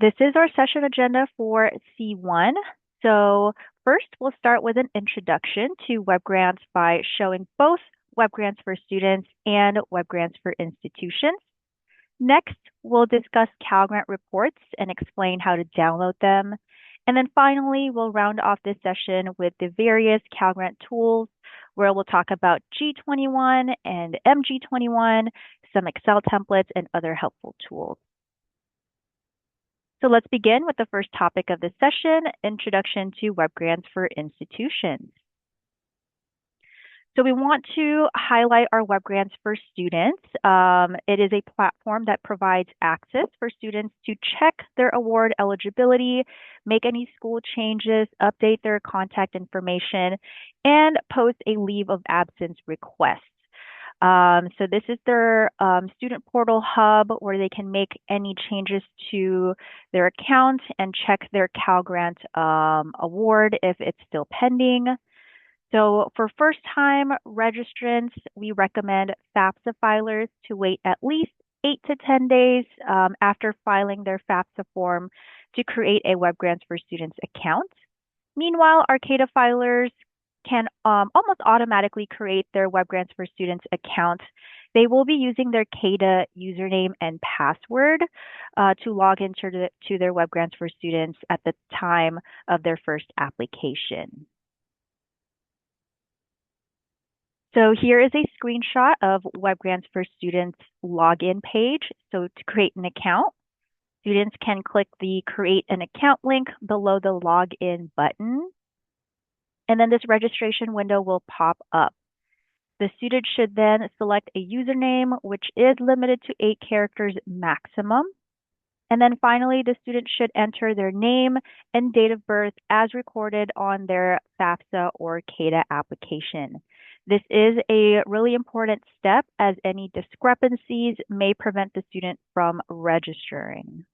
This is our session agenda for C1. So first, we'll start with an introduction to WebGrants by showing both WebGrants for students and WebGrants for institutions. Next, we'll discuss Cal Grant reports and explain how to download them. And then finally, we'll round off this session with the various Cal Grant tools, where we'll talk about G21 and MG21, some Excel templates, and other helpful tools. So let's begin with the first topic of this session, Introduction to WebGrants for Institutions. So we want to highlight our WebGrants for students. It is a platform that provides access for students to check their award eligibility, make any school changes, update their contact information, and post a leave of absence request. So this is their student portal hub where they can make any changes to their account and check their Cal Grant award if it's still pending. So for first-time registrants, we recommend FAFSA filers to wait at least 8 to 10 days after filing their FAFSA form to create a WebGrants for Students account. Meanwhile, Arcata filers can almost automatically create their WebGrants for Students account. They will be using their CADA username and password to log into their WebGrants for Students at the time of their first application. So here is a screenshot of WebGrants for Students login page. So to create an account, students can click the Create an Account link below the Login button. And then this registration window will pop up. The student should then select a username, which is limited to 8 characters maximum. And then finally, the student should enter their name and date of birth as recorded on their FAFSA or CADA application. This is a really important step as any discrepancies may prevent the student from registering.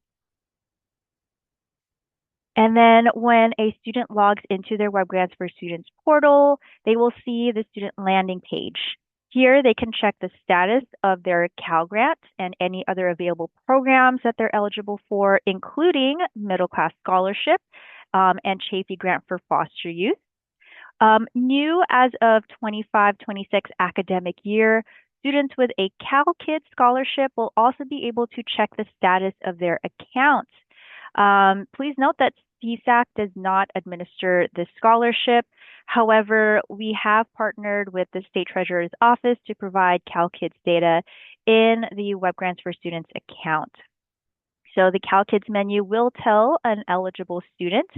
And then when a student logs into their WebGrants for Students portal, they will see the student landing page. Here, they can check the status of their Cal Grant and any other available programs that they're eligible for, including Middle Class Scholarship and Chafee Grant for Foster Youth. New as of 25-26 academic year, students with a Cal Kids scholarship will also be able to check the status of their account. Please note that CSAC does not administer this scholarship. However, we have partnered with the State Treasurer's Office to provide Cal Kids data in the WebGrants for Students account. So the Cal Kids menu will tell an eligible student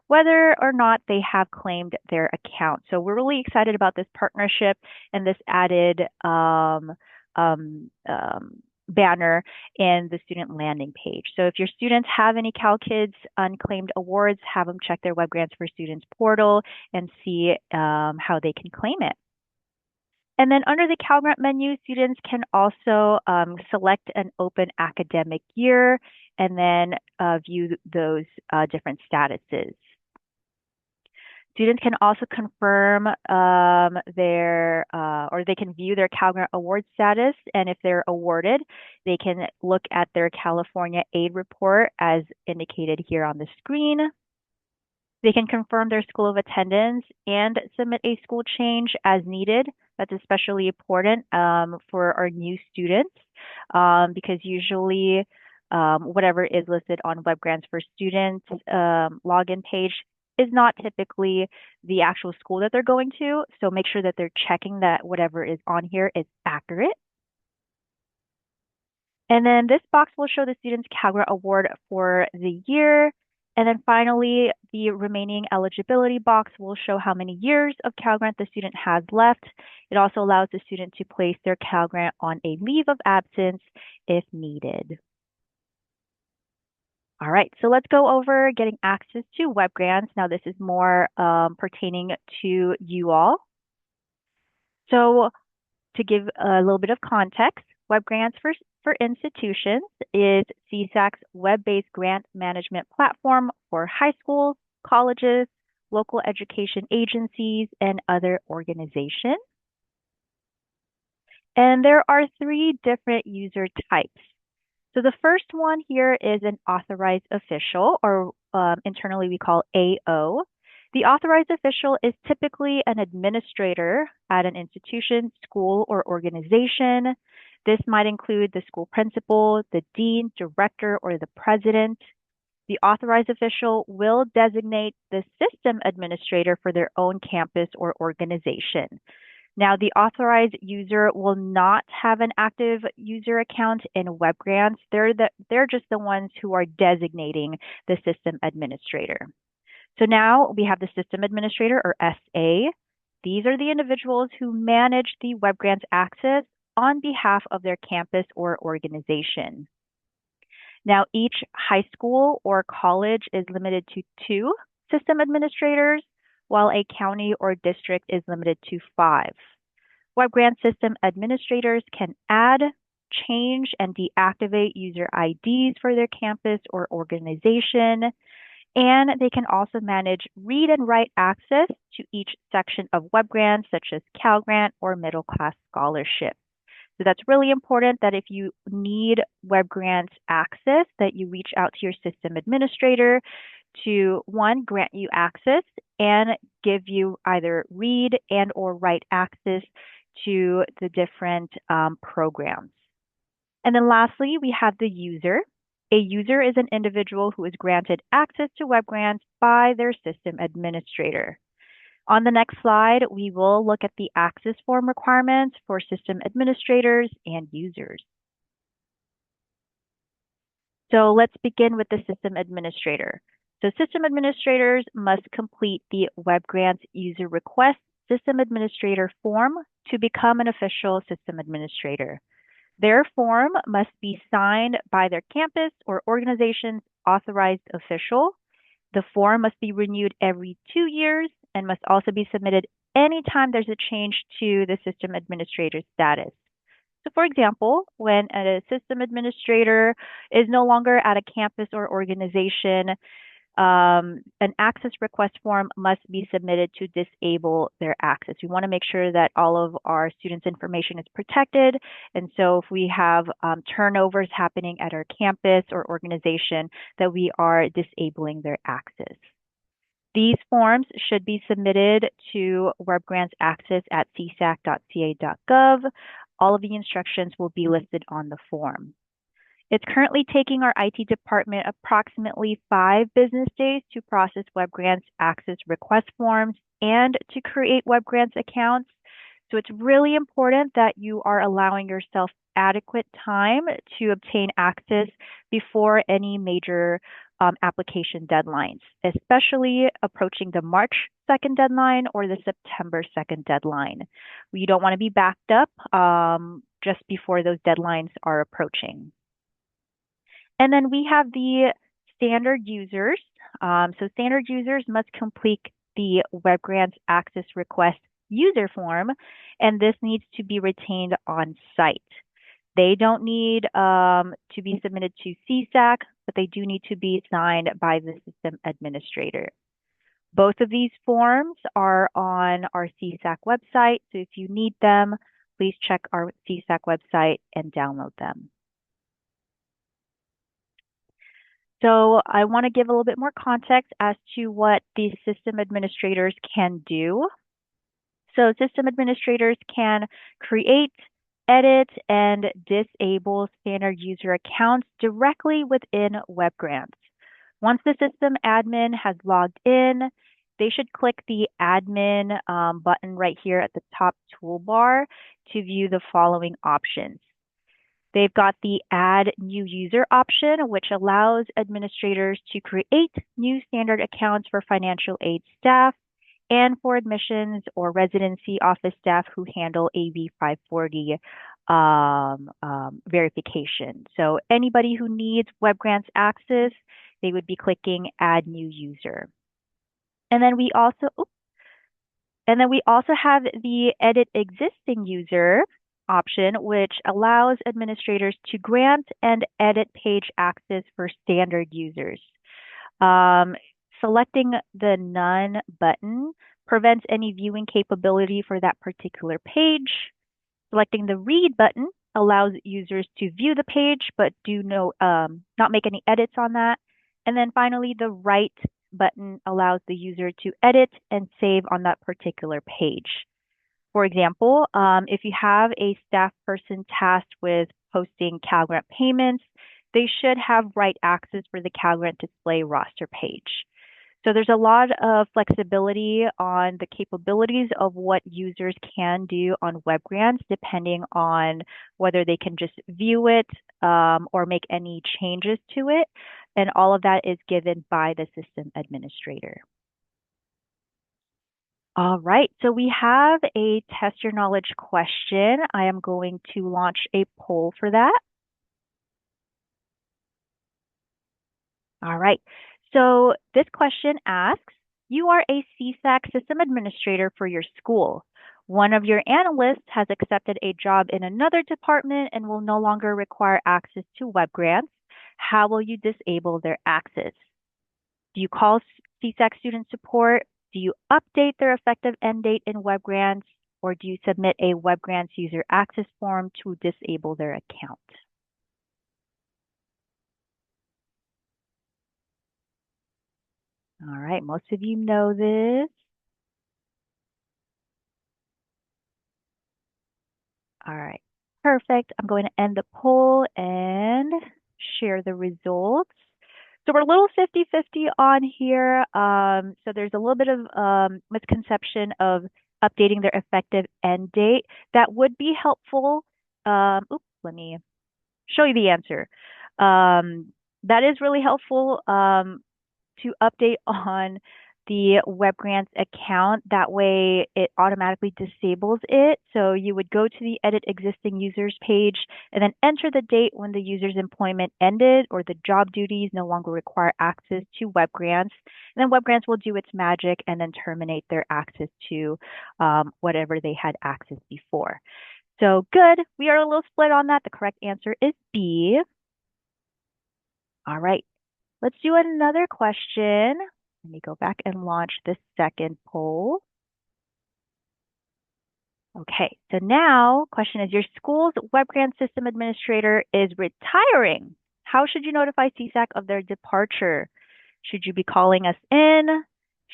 whether or not they have claimed their account. So we're really excited about this partnership and this added banner in the student landing page. So if your students have any Cal Kids unclaimed awards, have them check their WebGrants for Students portal and see how they can claim it. And then under the Cal Grant menu, students can also select an open academic year and then view those different statuses. Students can also confirm or they can view their Cal Grant award status, and if they're awarded, they can look at their California aid report as indicated here on the screen. They can confirm their school of attendance and submit a school change as needed. That's especially important for our new students because usually whatever is listed on WebGrants for Students login page is not typically the actual school that they're going to. So make sure that they're checking that whatever is on here is accurate. And then this box will show the student's Cal Grant award for the year. And then finally, the remaining eligibility box will show how many years of Cal Grant the student has left. It also allows the student to place their Cal Grant on a leave of absence if needed. All right, so let's go over getting access to WebGrants. Now this is more pertaining to you all. So to give a little bit of context, WebGrants for Institutions is CSAC's web-based grant management platform for high schools, colleges, local education agencies, and other organizations. And there are 3 different user types. So the first one here is an authorized official, or internally we call AO. The authorized official is typically an administrator at an institution, school, or organization. This might include the school principal, the dean, director, or the president. The authorized official will designate the system administrator for their own campus or organization. Now, the authorized user will not have an active user account in WebGrants. They're just the ones who are designating the system administrator. So now we have the system administrator, or SA. These are the individuals who manage the WebGrants access on behalf of their campus or organization. Now, each high school or college is limited to 2 system administrators, while a county or district is limited to 5. WebGrants system administrators can add, change, and deactivate user IDs for their campus or organization, and they can also manage read and write access to each section of WebGrants, such as Cal Grant or Middle Class Scholarship. So that's really important that if you need WebGrants access, that you reach out to your system administrator to, one, grant you access and give you either read and or write access to the different programs. And then lastly, we have the user. A user is an individual who is granted access to WebGrants by their system administrator. On the next slide, we will look at the access form requirements for system administrators and users. So let's begin with the system administrator. So system administrators must complete the WebGrants user request system administrator form to become an official system administrator. Their form must be signed by their campus or organization's authorized official. The form must be renewed every 2 years and must also be submitted anytime there's a change to the system administrator's status. So for example, when a system administrator is no longer at a campus or organization, an access request form must be submitted to disable their access. We want to make sure that all of our students' information is protected. And so if we have turnovers happening at our campus or organization, that we are disabling their access. These forms should be submitted to WebGrants access at csac.ca.gov. All of the instructions will be listed on the form. It's currently taking our IT department approximately 5 business days to process WebGrants access request forms and to create WebGrants accounts. So it's really important that you are allowing yourself adequate time to obtain access before any major application deadlines, especially approaching the March 2nd deadline or the September 2nd deadline. You don't want to be backed up just before those deadlines are approaching. And then we have the standard users. So standard users must complete the WebGrants access request user form, and this needs to be retained on site. They don't need to be submitted to CSAC, but they do need to be signed by the system administrator. Both of these forms are on our CSAC website, so if you need them, please check our CSAC website and download them. So I want to give a little bit more context as to what these system administrators can do. So system administrators can create, edit, and disable standard user accounts directly within WebGrants. Once the system admin has logged in, they should click the admin button right here at the top toolbar to view the following options. They've got the Add New User option, which allows administrators to create new standard accounts for financial aid staff and for admissions or residency office staff who handle AB 540 verification. So anybody who needs WebGrants access, they would be clicking Add New User. And then we also have the Edit Existing User option, which allows administrators to grant and edit page access for standard users. Selecting the None button prevents any viewing capability for that particular page. Selecting the Read button allows users to view the page but not make any edits on that. And then finally, the right button allows the user to edit and save on that particular page. For example, if you have a staff person tasked with posting Cal Grant payments, they should have right access for the Cal Grant display roster page. So there's a lot of flexibility on the capabilities of what users can do on WebGrants, depending on whether they can just view it or make any changes to it. And all of that is given by the system administrator. All right, so we have a test your knowledge question. I am going to launch a poll for that. All right, so this question asks, you are a CSAC system administrator for your school. One of your analysts has accepted a job in another department and will no longer require access to WebGrants. How will you disable their access? Do you call CSAC student support? Do you update their effective end date in WebGrants? Or do you submit a WebGrants user access form to disable their account? All right, most of you know this. All right, perfect. I'm going to end the poll and share the results. So we're a little 50-50 on here. So there's a little bit of misconception of updating their effective end date. That would be helpful. Let me show you the answer. That is really helpful to update on the WebGrants account. That way it automatically disables it. So you would go to the edit existing users page and then enter the date when the user's employment ended or the job duties no longer require access to WebGrants. And then WebGrants will do its magic and then terminate their access to whatever they had access before. So good. We are a little split on that. The correct answer is B. All right. Let's do another question. Let me go back and launch the second poll. Okay, so now question is, your school's WebGrants system administrator is retiring. How should you notify CSAC of their departure? Should you be calling us in?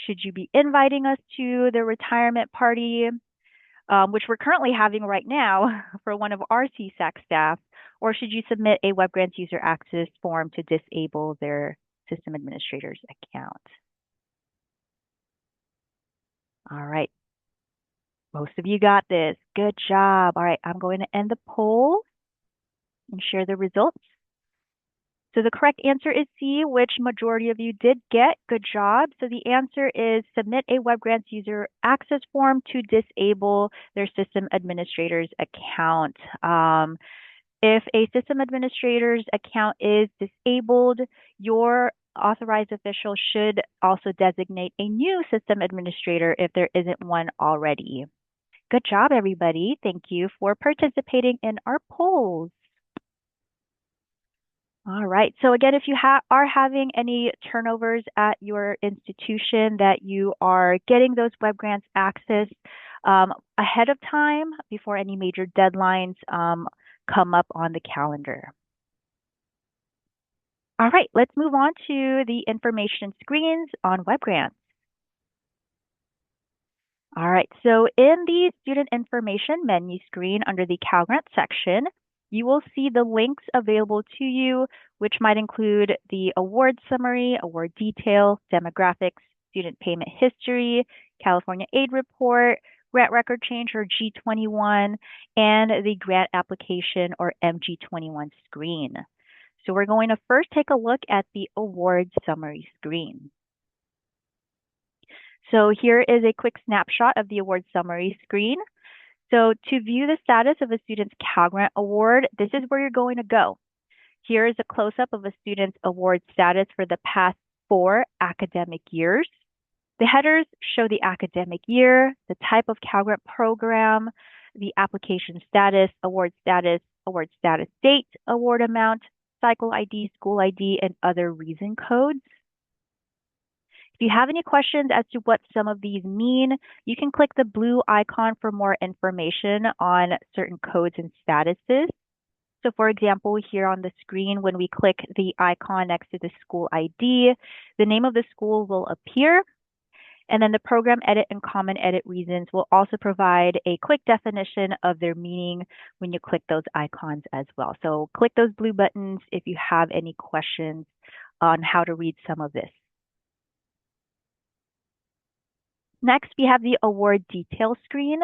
Should you be inviting us to the retirement party, which we're currently having right now for one of our CSAC staff? Or should you submit a WebGrants user access form to disable their system administrator's account? All right. Most of you got this. Good job. All right, I'm going to end the poll and share the results. So the correct answer is C, which majority of you did get. Good job. So the answer is submit a WebGrants user access form to disable their system administrator's account. If a system administrator's account is disabled, your authorized official should also designate a new system administrator if there isn't one already. Good job, everybody. Thank you for participating in our polls. All right. So again, if you are having any turnovers at your institution that you are getting those WebGrants access ahead of time before any major deadlines come up on the calendar. All right, let's move on to the information screens on WebGrants. All right, so in the student information menu screen under the Cal Grant section, you will see the links available to you, which might include the award summary, award detail, demographics, student payment history, California aid report, grant record change or G21, and the grant application or MG21 screen. So we're going to first take a look at the award summary screen. So here is a quick snapshot of the award summary screen. So to view the status of a student's Cal Grant award, this is where you're going to go. Here is a close-up of a student's award status for the past 4 academic years. The headers show the academic year, the type of Cal Grant program, the application status, award status date, award amount, cycle ID, school ID, and other reason codes. If you have any questions as to what some of these mean, you can click the blue icon for more information on certain codes and statuses. So for example, here on the screen, when we click the icon next to the school ID, the name of the school will appear. And then the program edit and common edit reasons will also provide a quick definition of their meaning when you click those icons as well. So click those blue buttons if you have any questions on how to read some of this. Next, we have the award detail screen.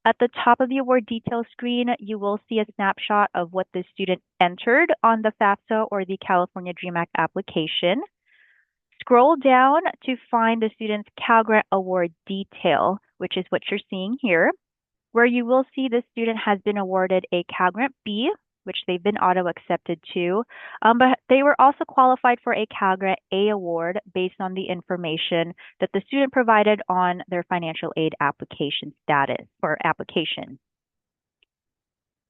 At the top of the award detail screen, you will see a snapshot of what the student entered on the FAFSA or the California Dream Act application. Scroll down to find the student's Cal Grant Award detail, which is what you're seeing here, where you will see the student has been awarded a Cal Grant B, which they've been auto-accepted to, but they were also qualified for a Cal Grant A award based on the information that the student provided on their financial aid application status or application.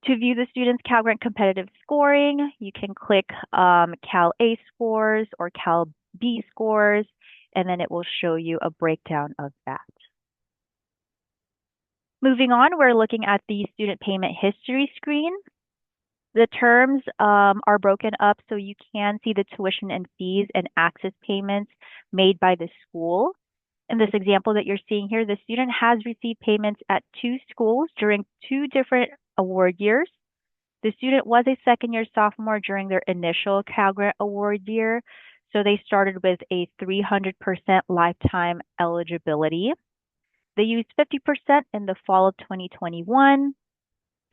To view the student's Cal Grant competitive scoring, you can click Cal A scores or Cal B scores, and then it will show you a breakdown of that. Moving on, we're looking at the student payment history screen. The terms are broken up so you can see the tuition and fees and access payments made by the school. In this example that you're seeing here, the student has received payments at 2 schools during 2 different award years. The student was a second-year sophomore during their initial Cal Grant award year, so they started with a 300% lifetime eligibility. They used 50% in the fall of 2021,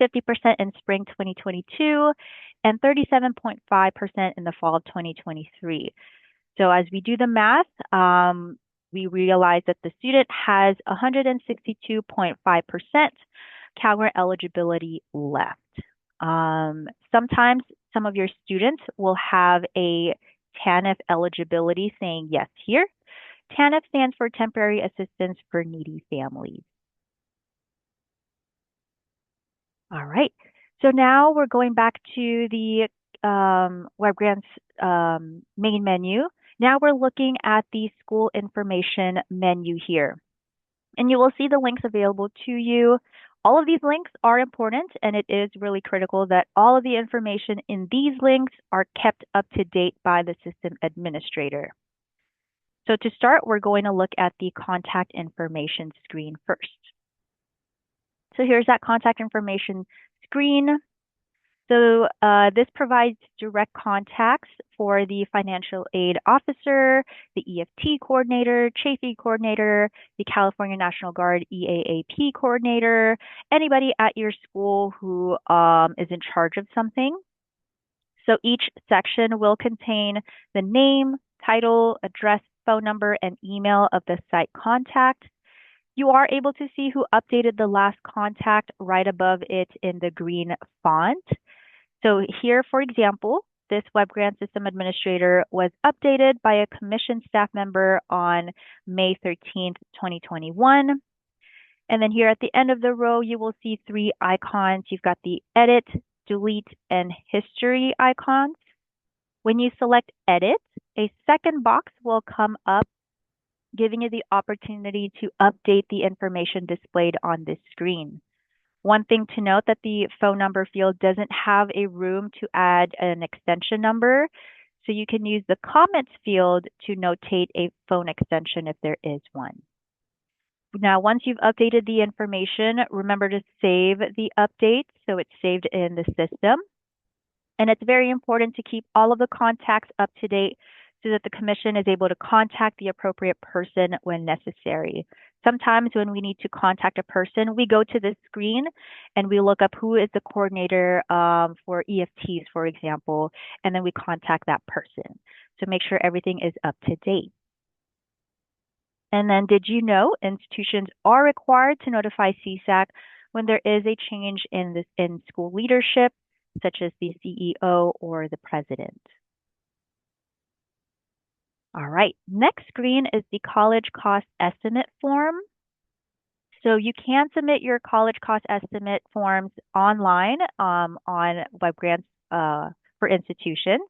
50% in spring 2022, and 37.5% in the fall of 2023. So as we do the math, we realize that the student has 162.5% Cal Grant eligibility left. Sometimes some of your students will have a TANF eligibility saying yes here. TANF stands for Temporary Assistance for Needy Families. All right. So now we're going back to the WebGrants main menu. Now we're looking at the school information menu here. And you will see the links available to you. All of these links are important, and it is really critical that all of the information in these links are kept up to date by the system administrator. So to start, we're going to look at the contact information screen first. So here's that contact information screen. So this provides direct contacts for the financial aid officer, the EFT coordinator, CHAFE coordinator, the California National Guard EAAP coordinator, anybody at your school who is in charge of something. So each section will contain the name, title, address, phone number, and email of the site contact. You are able to see who updated the last contact right above it in the green font. So here, for example, this WebGrants system administrator was updated by a commission staff member on May 13th, 2021. And then here at the end of the row, you will see 3 icons. You've got the edit, delete, and history icons. When you select edit, a second box will come up, giving you the opportunity to update the information displayed on this screen. One thing to note that the phone number field doesn't have a room to add an extension number, so you can use the comments field to notate a phone extension if there is one. Now, once you've updated the information, remember to save the update so it's saved in the system. And it's very important to keep all of the contacts up to date so that the commission is able to contact the appropriate person when necessary. Sometimes when we need to contact a person, we go to the screen and we look up who is the coordinator for EFTs, for example, and then we contact that person. So make sure everything is up to date. And then did you know institutions are required to notify CSAC when there is a change in school leadership, such as the CEO or the president? All right, next screen is the college cost estimate form. So you can submit your college cost estimate forms online on WebGrants for institutions.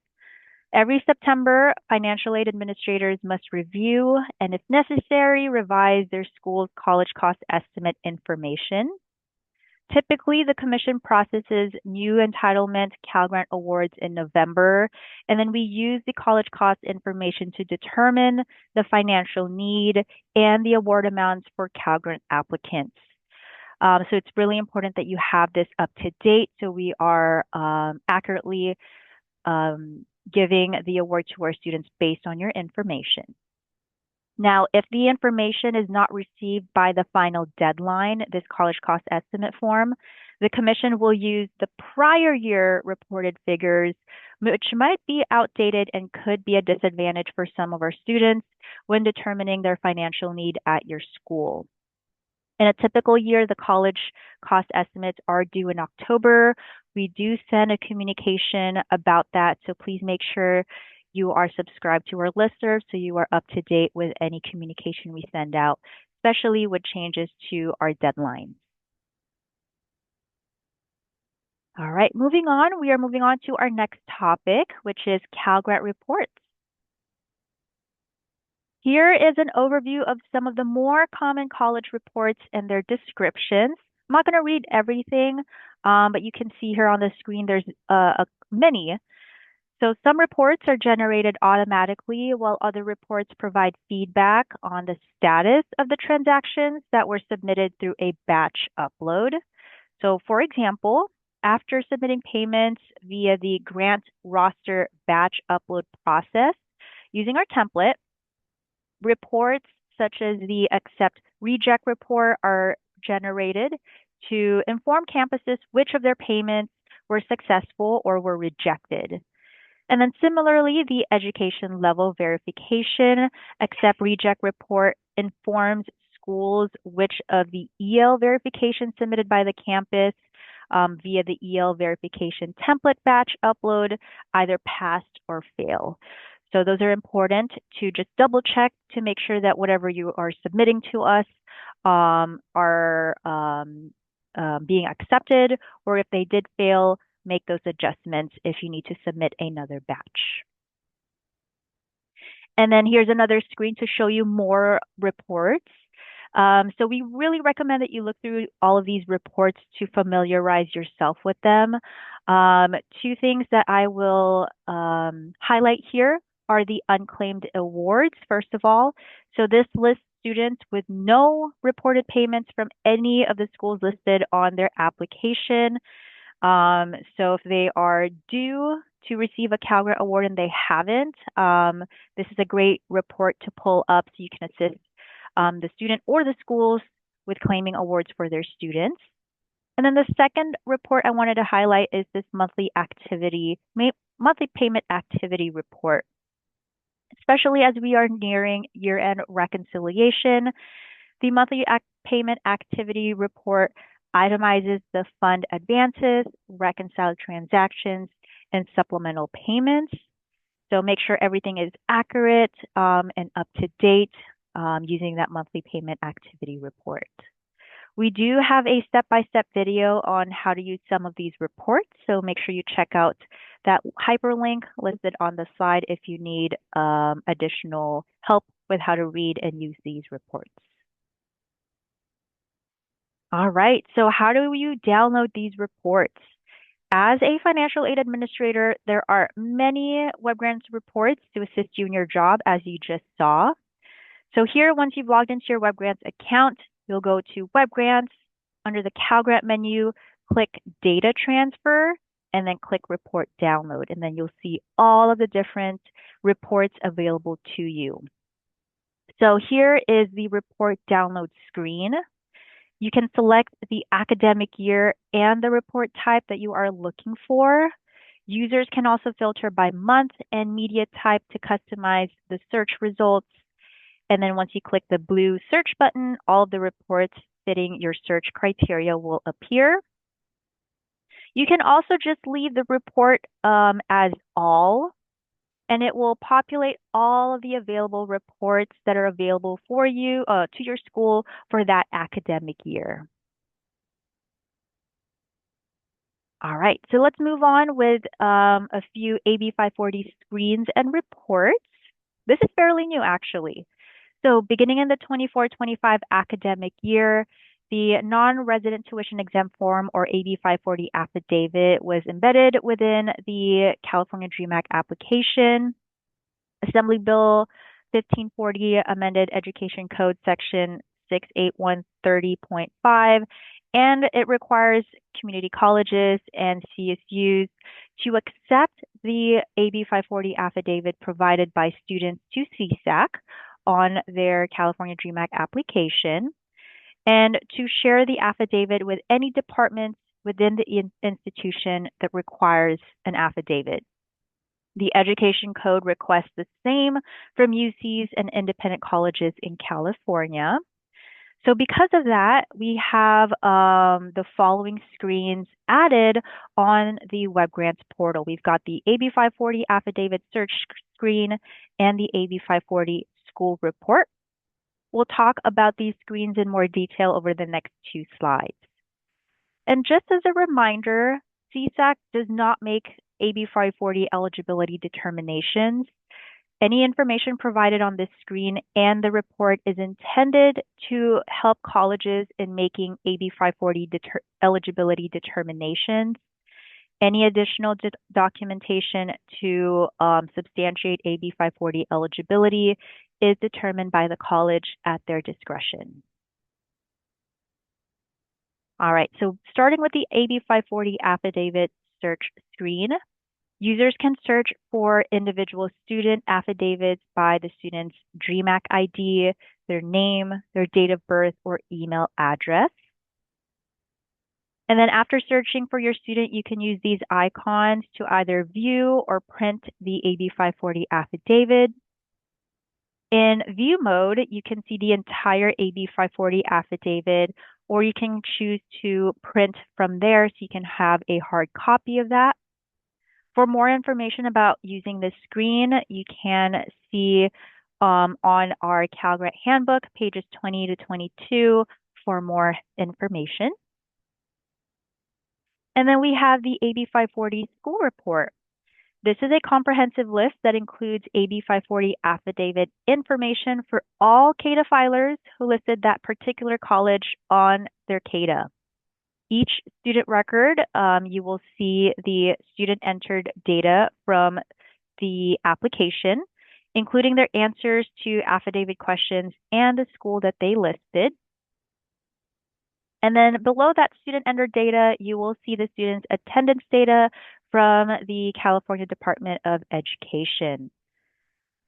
Every September, financial aid administrators must review and, if necessary, revise their school's college cost estimate information. Typically, the commission processes new entitlement Cal Grant awards in November, and then we use the college cost information to determine the financial need and the award amounts for Cal Grant applicants. So it's really important that you have this up to date so we are accurately giving the award to our students based on your information. Now, if the information is not received by the final deadline, this college cost estimate form, the commission will use the prior year reported figures, which might be outdated and could be a disadvantage for some of our students when determining their financial need at your school. In a typical year, the college cost estimates are due in October. We do send a communication about that, so please make sure you are subscribed to our listserv so you are up to date with any communication we send out, especially with changes to our deadlines. All right, moving on. We are moving on to our next topic, which is Cal Grant reports. Here is an overview of some of the more common college reports and their descriptions. I'm not going to read everything, but you can see here on the screen there's many. So some reports are generated automatically, while other reports provide feedback on the status of the transactions that were submitted through a batch upload. So for example, after submitting payments via the grant roster batch upload process, using our template, reports such as the accept reject report are generated to inform campuses which of their payments were successful or were rejected. And then similarly, the education level verification accept reject report informs schools which of the EL verification submitted by the campus via the EL verification template batch upload either passed or fail. So those are important to just double check to make sure that whatever you are submitting to us are being accepted, or if they did fail, make those adjustments if you need to submit another batch. And then here's another screen to show you more reports. So we really recommend that you look through all of these reports to familiarize yourself with them. Two things that I will highlight here are the unclaimed awards, first of all. So this lists students with no reported payments from any of the schools listed on their application. So if they are due to receive a Cal Grant award and they haven't, this is a great report to pull up so you can assist the student or the schools with claiming awards for their students. And then the second report I wanted to highlight is this monthly payment activity report. Especially as we are nearing year-end reconciliation, the monthly payment activity report itemizes the fund advances, reconciled transactions, and supplemental payments. So make sure everything is accurate and up to date using that monthly payment activity report. We do have a step-by-step video on how to use some of these reports, so make sure you check out that hyperlink listed on the slide if you need additional help with how to read and use these reports. All right, so how do you download these reports? As a financial aid administrator, there are many WebGrants reports to assist you in your job, as you just saw. So here, once you've logged into your WebGrants account, you'll go to WebGrants. Under the Cal Grant menu, click Data Transfer, and then click Report Download. And then you'll see all of the different reports available to you. So here is the report download screen. You can select the academic year and the report type that you are looking for. Users can also filter by month and media type to customize the search results. And then once you click the blue search button, all of the reports fitting your search criteria will appear. You can also just leave the report as all, and it will populate all of the available reports that are available for you to your school for that academic year. All right, so let's move on with a few AB 540 screens and reports. This is fairly new, actually. So beginning in the 24-25 academic year, The non-resident tuition exempt form or AB 540 affidavit was embedded within the California DREAM Act application. Assembly Bill 1540 amended Education Code Section 68130.5, and it requires community colleges and CSUs to accept the AB 540 affidavit provided by students to CSAC on their California DREAM Act application, and to share the affidavit with any departments within the institution that requires an affidavit. The Education Code requests the same from UCs and independent colleges in California. So because of that, we have the following screens added on the WebGrants portal. We've got the AB 540 affidavit search screen and the AB 540 school report. We'll talk about these screens in more detail over the next 2 slides. And just as a reminder, CSAC does not make AB 540 eligibility determinations. Any information provided on this screen and the report is intended to help colleges in making AB 540 eligibility determinations. Any additional documentation to substantiate AB 540 eligibility is determined by the college at their discretion. All right, so starting with the AB 540 affidavit search screen, users can search for individual student affidavits by the student's DREAM Act ID, their name, their date of birth, or email address. And then after searching for your student, you can use these icons to either view or print the AB 540 affidavit. In view mode, you can see the entire AB 540 affidavit, or you can choose to print from there so you can have a hard copy of that. For more information about using this screen, you can see on our CalGrant handbook, pages 20 to 22 for more information. And then we have the AB 540 school report. This is a comprehensive list that includes AB 540 affidavit information for all CADA filers who listed that particular college on their CADA. Each student record, you will see the student entered data from the application, including their answers to affidavit questions and the school that they listed. And then below that student entered data, you will see the student's attendance data from the California Department of Education.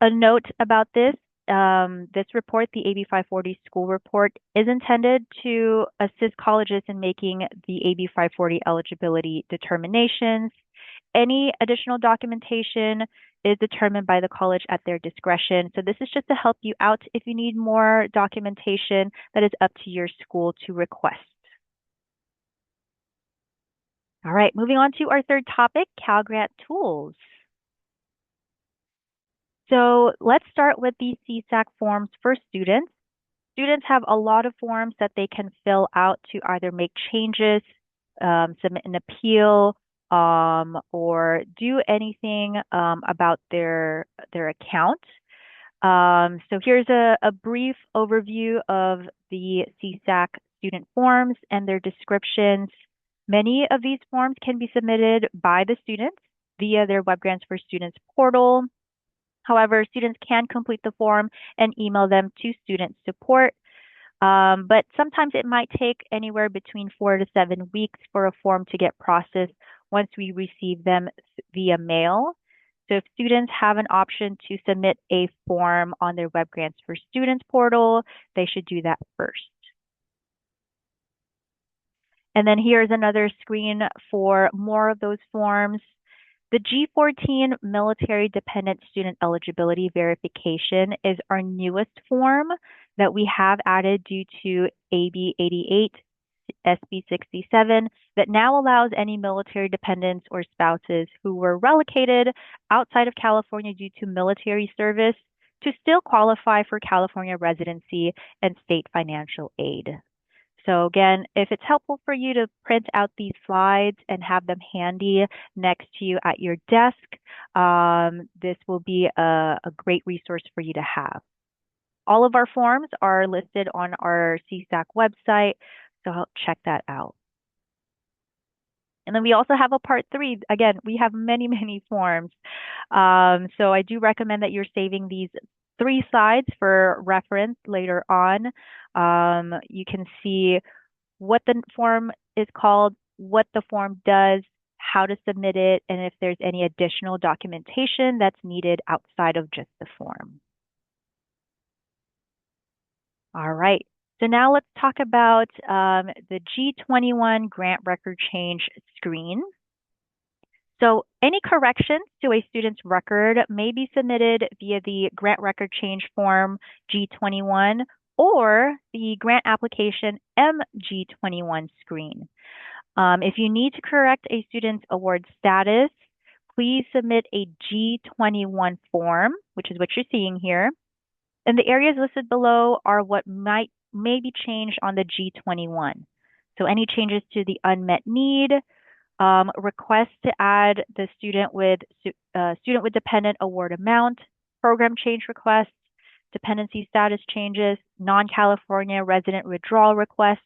A note about this, this report, the AB 540 school report, is intended to assist colleges in making the AB 540 eligibility determinations. Any additional documentation is determined by the college at their discretion. So this is just to help you out if you need more documentation that is up to your school to request. All right, moving on to our third topic, CalGrant tools. So let's start with the CSAC forms for students. Students have a lot of forms that they can fill out to either make changes, submit an appeal, or do anything about their account. So here's a brief overview of the CSAC student forms and their descriptions. Many of these forms can be submitted by the students via their WebGrants for Students portal. However, students can complete the form and email them to student support. But sometimes it might take anywhere between 4 to 7 weeks for a form to get processed once we receive them via mail. So if students have an option to submit a form on their WebGrants for Students portal, they should do that first. And then here's another screen for more of those forms. The G14 Military Dependent Student Eligibility Verification is our newest form that we have added due to AB 88, SB 67, that now allows any military dependents or spouses who were relocated outside of California due to military service to still qualify for California residency and state financial aid. So again, if it's helpful for you to print out these slides and have them handy next to you at your desk, this will be a great resource for you to have. All of our forms are listed on our CSAC website. So I'll check that out. And then we also have a part three. Again, we have many, many forms. So I do recommend that you're saving these three slides for reference later on. You can see what the form is called, what the form does, how to submit it, and if there's any additional documentation that's needed outside of just the form. All right. So now let's talk about the G21 grant record change screen. So any corrections to a student's record may be submitted via the grant record change form G21 or the grant application MG21 screen. If you need to correct a student's award status, please submit a G21 form, which is what you're seeing here. And the areas listed below are what may be changed on the G21. So any changes to the unmet need, request to add the student with dependent award amount, program change requests, dependency status changes, non-California resident withdrawal requests,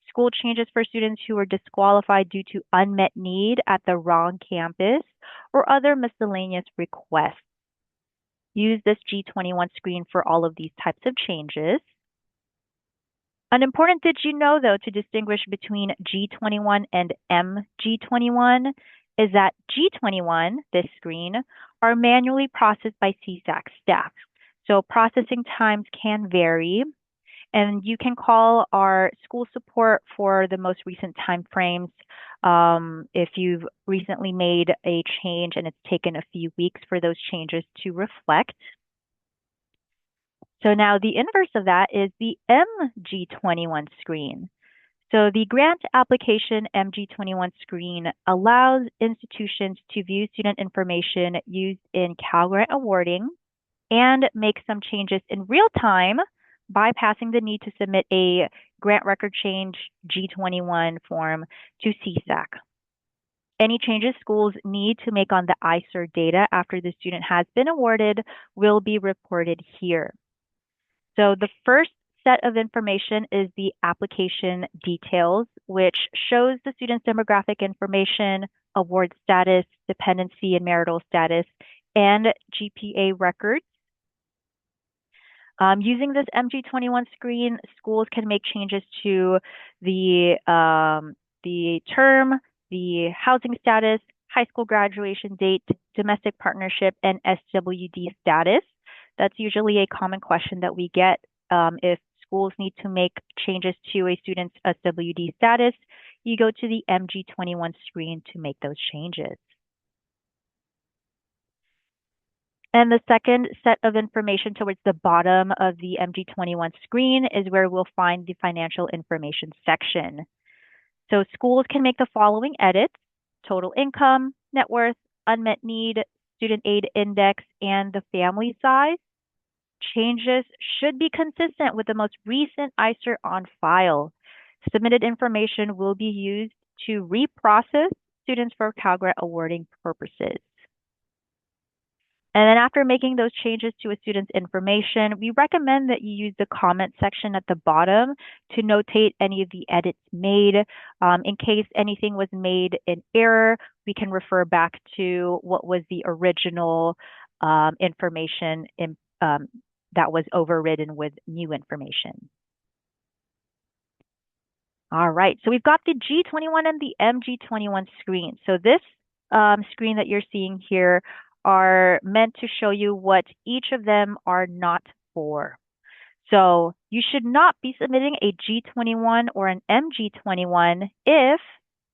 school changes for students who are disqualified due to unmet need at the wrong campus, or other miscellaneous requests. Use this G21 screen for all of these types of changes. An important did you know, though, to distinguish between G21 and MG21 is that G21, this screen, are manually processed by CSAC staff. So processing times can vary, and you can call our school support for the most recent time frames if you've recently made a change and it's taken a few weeks for those changes to reflect. So now the inverse of that is the MG21 screen. So the grant application MG21 screen allows institutions to view student information used in Cal Grant awarding and make some changes in real time, bypassing the need to submit a grant record change G21 form to CSAC. Any changes schools need to make on the ICER data after the student has been awarded will be reported here. So the first set of information is the application details, which shows the student's demographic information, award status, dependency and marital status, and GPA records. Using this MG21 screen, schools can make changes to the term, the housing status, high school graduation date, domestic partnership, and SWD status. That's usually a common question that we get if schools need to make changes to a student's SWD status. You go to the MG21 screen to make those changes. And the second set of information towards the bottom of the MG21 screen is where we'll find the financial information section. So schools can make the following edits: total income, net worth, unmet need, student aid index, and the family size. Changes should be consistent with the most recent ICER on file. Submitted information will be used to reprocess students for Cal Grant awarding purposes. And then after making those changes to a student's information, we recommend that you use the comment section at the bottom to notate any of the edits made. In case anything was made in error, we can refer back to what was the original information that was overridden with new information. All right, so we've got the G21 and the MG21 screen. So this screen that you're seeing here are meant to show you what each of them are not for. So you should not be submitting a G21 or an MG21 if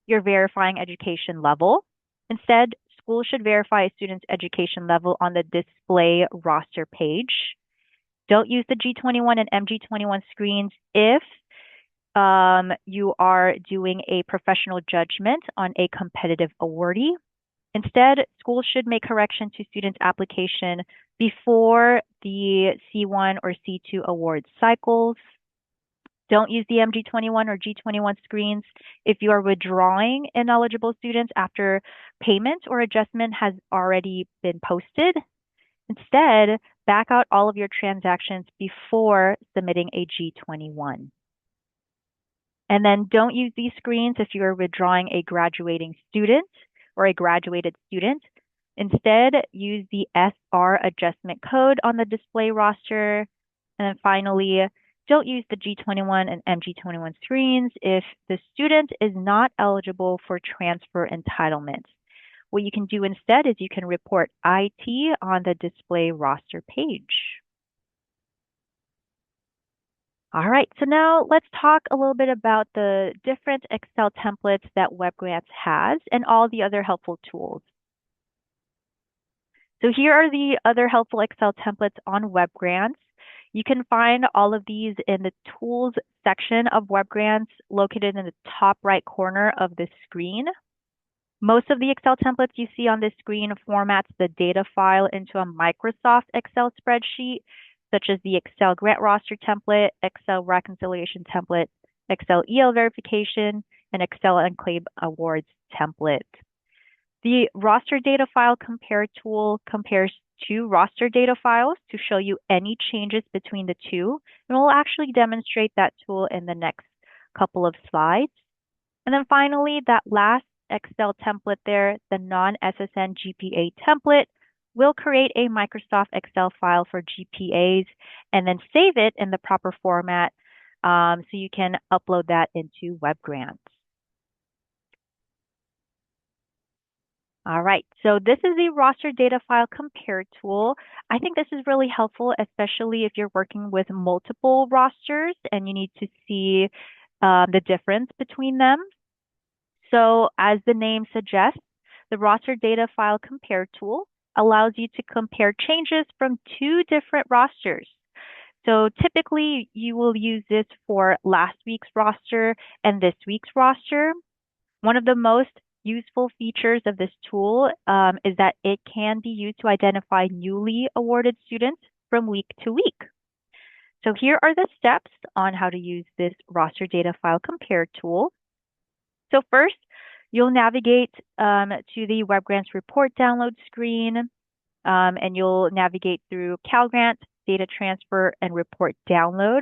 you're verifying education level. Instead, schools should verify a student's education level on the display roster page. Don't use the G21 and MG21 screens if you are doing a professional judgment on a competitive awardee. Instead, schools should make correction to students' application before the C1 or C2 award cycles. Don't use the MG21 or G21 screens if you are withdrawing ineligible students after payment or adjustment has already been posted. Instead, back out all of your transactions before submitting a G21. And then don't use these screens if you are withdrawing a graduating student or a graduated student. Instead, use the SR adjustment code on the display roster. And then finally, don't use the G21 and MG21 screens if the student is not eligible for transfer entitlement. What you can do instead is you can report IT on the display roster page. All right, so now let's talk a little bit about the different Excel templates that WebGrants has and all the other helpful tools. So here are the other helpful Excel templates on WebGrants. You can find all of these in the tools section of WebGrants located in the top right corner of the screen. Most of the Excel templates you see on this screen formats the data file into a Microsoft Excel spreadsheet, such as the Excel grant roster template, Excel reconciliation template, Excel EL verification, and Excel enclave awards template. The roster data file compare tool compares two roster data files to show you any changes between the two, and we'll actually demonstrate that tool in the next couple of slides. And then finally, that last Excel template there, the non-SSN GPA template, will create a Microsoft Excel file for GPAs and then save it in the proper format so you can upload that into WebGrants. All right, so this is the roster data file compare tool. I think this is really helpful, especially if you're working with multiple rosters and you need to see the difference between them. So as the name suggests, the roster data file compare tool allows you to compare changes from two different rosters. So typically you will use this for last week's roster and this week's roster. One of the most useful features of this tool is that it can be used to identify newly awarded students from week to week. So here are the steps on how to use this roster data file compare tool. So first, you'll navigate to the WebGrants report download screen, and you'll navigate through CalGrant, data transfer, and report download.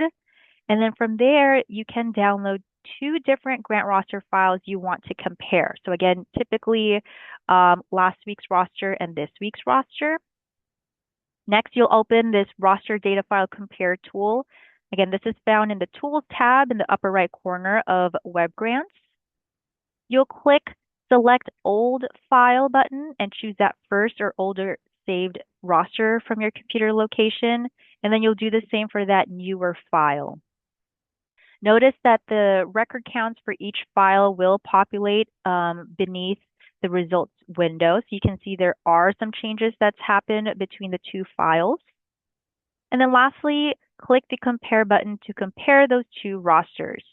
And then from there, you can download two different grant roster files you want to compare. So again, typically last week's roster and this week's roster. Next, you'll open this roster data file compare tool. Again, this is found in the Tools tab in the upper right corner of WebGrants. You'll click Select Old File button and choose that first or older saved roster from your computer location, and then you'll do the same for that newer file. Notice that the record counts for each file will populate beneath the results window, so you can see there are some changes that's happened between the two files. And then lastly, click the Compare button to compare those two rosters.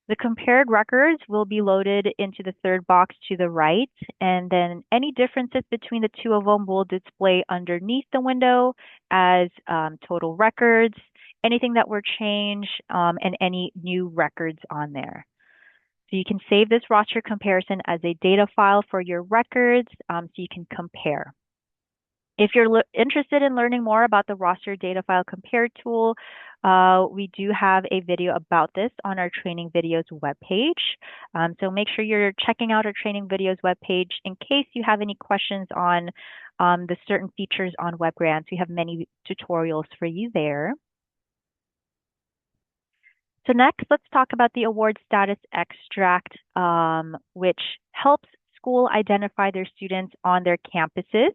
The compared records will be loaded into the third box to the right, and then any differences between the two of them will display underneath the window as total records, anything that were changed, and any new records on there. So you can save this roster comparison as a data file for your records so you can compare. If you're interested in learning more about the roster data file compare tool, we do have a video about this on our training videos webpage. So make sure you're checking out our training videos webpage in case you have any questions on the certain features on WebGrants. We have many tutorials for you there. So next, let's talk about the award status extract, which helps school identify their students on their campuses.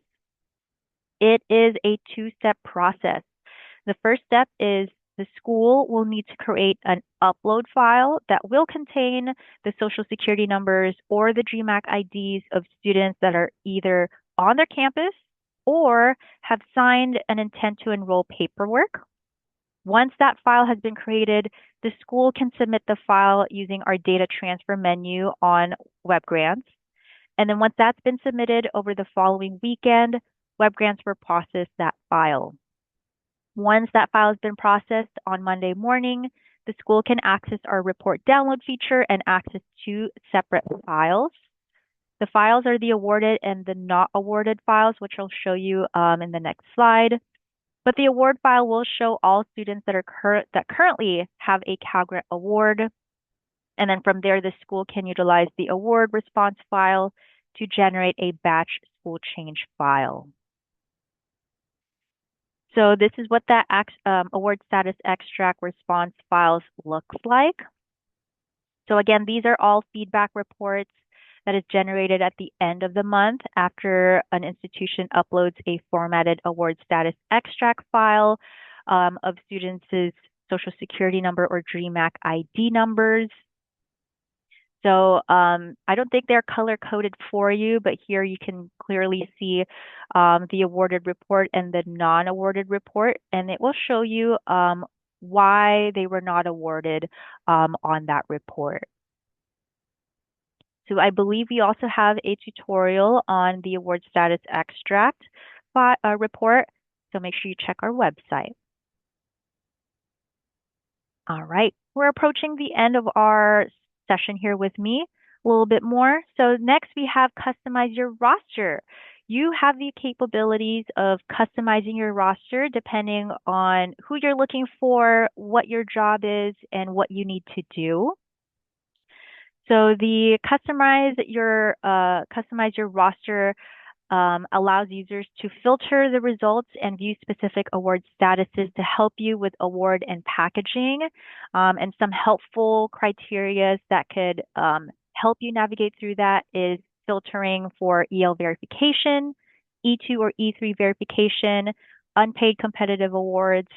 It is a two-step process. The first step is the school will need to create an upload file that will contain the social security numbers or the GMAC IDs of students that are either on their campus or have signed an intent to enroll paperwork. Once that file has been created, the school can submit the file using our data transfer menu on WebGrants. And then once that's been submitted over the following weekend, WebGrants will process that file. Once that file has been processed on Monday morning, the school can access our report download feature and access two separate files. The files are the awarded and the not awarded files, which I'll show you in the next slide. But the award file will show all students that currently have a CalGrant award. And then from there, the school can utilize the award response file to generate a batch school change file. So this is what that award status extract response files looks like. So again, these are all feedback reports that is generated at the end of the month after an institution uploads a formatted award status extract file of students' social security number or DREAM Act ID numbers. So I don't think they're color coded for you, but here you can clearly see the awarded report and the non-awarded report, and it will show you why they were not awarded on that report. So I believe we also have a tutorial on the award status extract report, so make sure you check our website. All right, we're approaching the end of our session here with me a little bit more. So next we have customize your roster. You have the capabilities of customizing your roster depending on who you're looking for, what your job is, and what you need to do. So the customize your roster allows users to filter the results and view specific award statuses to help you with award and packaging, and some helpful criteria that could help you navigate through that is filtering for EL verification, E2 or E3 verification, unpaid competitive awards,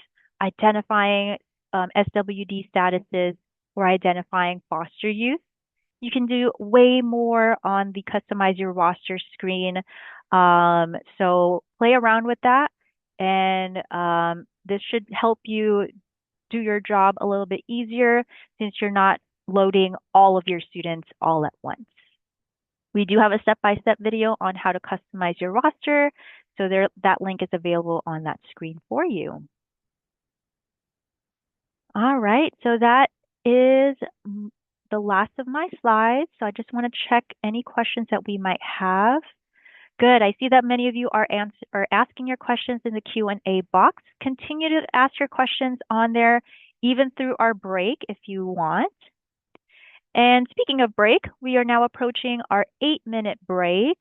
identifying SWD statuses, or identifying foster youth. You can do way more on the customize your roster screen. So play around with that, and this should help you do your job a little bit easier since you're not loading all of your students all at once. We do have a step-by-step video on how to customize your roster, so that link is available on that screen for you. All right, so that is the last of my slides. So I just want to check any questions that we might have. Good. I see that many of you are asking your questions in the Q&A box. Continue to ask your questions on there, even through our break if you want. And speaking of break, we are now approaching our 8-minute break.